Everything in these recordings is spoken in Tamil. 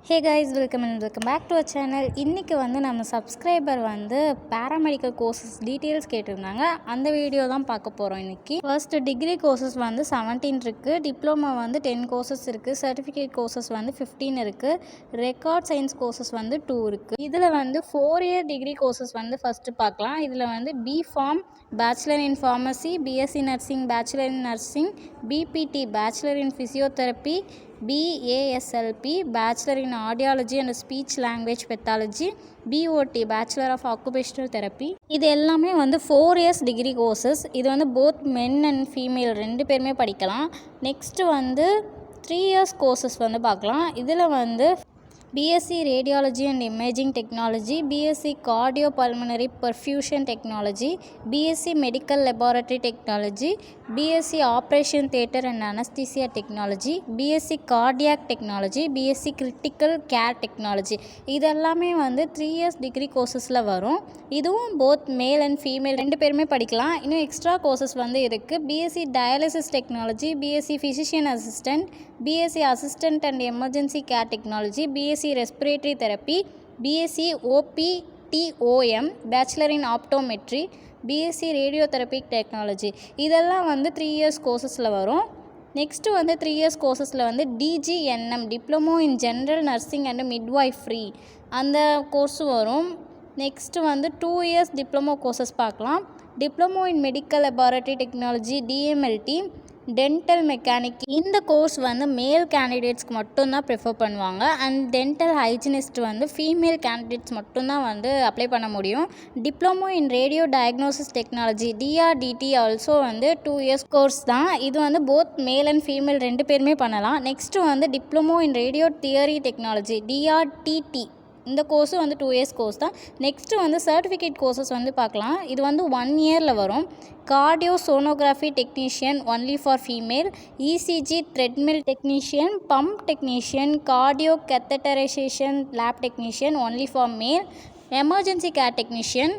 Hey guys, welcome back to our channel. இன்றைக்கி நம்ம சப்ஸ்கிரைபர் பேராமெடிக்கல் கோர்சஸ் டீட்டெயில்ஸ் கேட்டிருந்தாங்க. அந்த வீடியோ தான் பார்க்க போகிறோம் இன்றைக்கி. ஃபர்ஸ்ட் டிகிரி கோர்சஸ் 17 இருக்குது, டிப்ளமா 10 கோர்சஸ் இருக்குது, சர்டிஃபிகேட் கோர்சஸ் 15 இருக்குது, ரெக்கார்ட் சயின்ஸ் கோர்சஸ் 2 இருக்குது. இதில் 4 இயர் டிகிரி கோர்சஸ் ஃபஸ்ட்டு பார்க்கலாம். இதில் B pharm, bachelor in pharmacy, BSc nursing, bachelor in nursing, BPT, bachelor in physiotherapy, BASLP, Bachelor in Audiology and Speech Language Pathology, BOT, Bachelor of Occupational Therapy. இது எல்லாமே 4 இயர்ஸ் டிகிரி கோர்சஸ். இது போத் மென் அண்ட் ஃபீமேல் ரெண்டு பேருமே படிக்கலாம். நெக்ஸ்ட்டு 3 இயர்ஸ் கோர்சஸ் பார்க்கலாம். இதில் BSc Radiology and Imaging Technology, BSc Cardiopulmonary Perfusion Technology, BSc Medical Laboratory Technology, BSc Operation Theatre and Anesthesia Technology, BSc Cardiac Technology, BSc Critical Care Technology. இதெல்லாமே 3 இயர்ஸ் டிகிரி கோர்சஸில் வரும். இதுவும் போத் மேல் அண்ட் ஃபீமேல் ரெண்டு பேருமே படிக்கலாம். இன்னும் எக்ஸ்ட்ரா கோர்சஸ் இருக்குது. BSc Dialysis Technology, BSc Physician Assistant, BSc Assistant and Emergency Care Technology, BSc Respiratory Therapy, BSc OPTOM, Bachelor in Optometry, BSc Radiotherapy Technology. இதெல்லாம் 3 இயர்ஸ் கோர்சஸில் வரும். நெக்ஸ்ட்டு 3 இயர்ஸ் கோர்சஸில் DGNM, Diploma in General Nursing and Midwifery, அந்த கோர்ஸும் வரும். நெக்ஸ்ட்டு 2 இயர்ஸ் டிப்ளமோ கோர்சஸ் பார்க்கலாம். Diploma in medical laboratory technology, DMLT, dental mechanic. இந்த கோர்ஸ் மேல் கேண்டிடேட்ஸ்க்கு மட்டும்தான் ப்ரிஃபர் பண்ணுவாங்க. And dental hygienist female candidates மட்டும்தான் அப்ளை பண்ண முடியும். Diploma in radio diagnosis technology, DRDT also 2 years course தான். இது போத் மேல் அண்ட் ஃபீமேல் ரெண்டு பேருமே பண்ணலாம். Next diploma in radio theory technology, DRTT, இந்த கோர்ஸும் 2 இயர்ஸ் கோர்ஸ் தான். நெக்ஸ்ட்டு சர்டிஃபிகேட் கோர்சஸ் பார்க்கலாம். இது 1 இயரில் வரும். Cardio sonography technician only for female, ECG treadmill technician, pump technician, cardio catheterisation lab technician only for male, emergency care technician,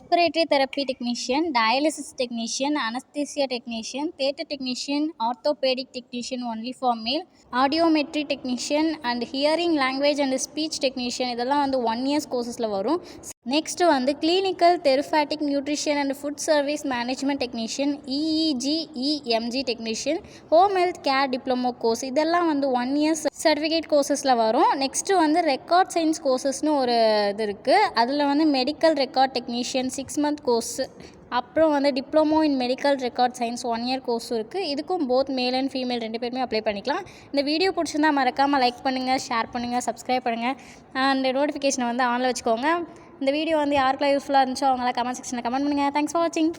respiratory therapy technician, dialysis technician, anesthesia technician, theatre technician, orthopedic technician only for male, audiometry technician and hearing language and speech technician. இதெல்லாம் 1 இயர்ஸ் கோர்சஸில் வரும். Next clinical therapeutic nutrition and food service management technician, EEG EMG technician, home health care diploma course. இதெல்லாம் 1 இயர்ஸ் சர்டிஃபிகேட் கோர்சஸில் வரும். நெக்ஸ்ட்டு ரெக்கார்ட் சயின்ஸ் கோர்சஸ்னு ஒரு இது இருக்குது. அதில் medical record technician 6 month course, அப்புறம் diploma in medical record science 1 year கோர்ஸும் இருக்குது. இதுக்கும் போத் மேல் அண்ட் ஃபீமேல் ரெண்டு பேருமே அப்ளை பண்ணிக்கலாம். இந்த வீடியோ பிடிச்சிருந்தா மறக்காமல் லைக் பண்ணுங்கள், ஷேர் பண்ணுங்கள், சப்ஸ்கிரைப் பண்ணுங்கள், அண்ட் நோட்டிஃபிகேஷனை ஆனில் வச்சுக்கோங்க. இந்த வீடியோ யாருக்கெல்லாம் யூஸ்ஃபுல்லாக இருந்துச்சோ அவங்களாம் கமெண்ட் செக்ஷனில் கமெண்ட் பண்ணுங்கள். தேங்க்ஸ் ஃபார் வாட்சிங்.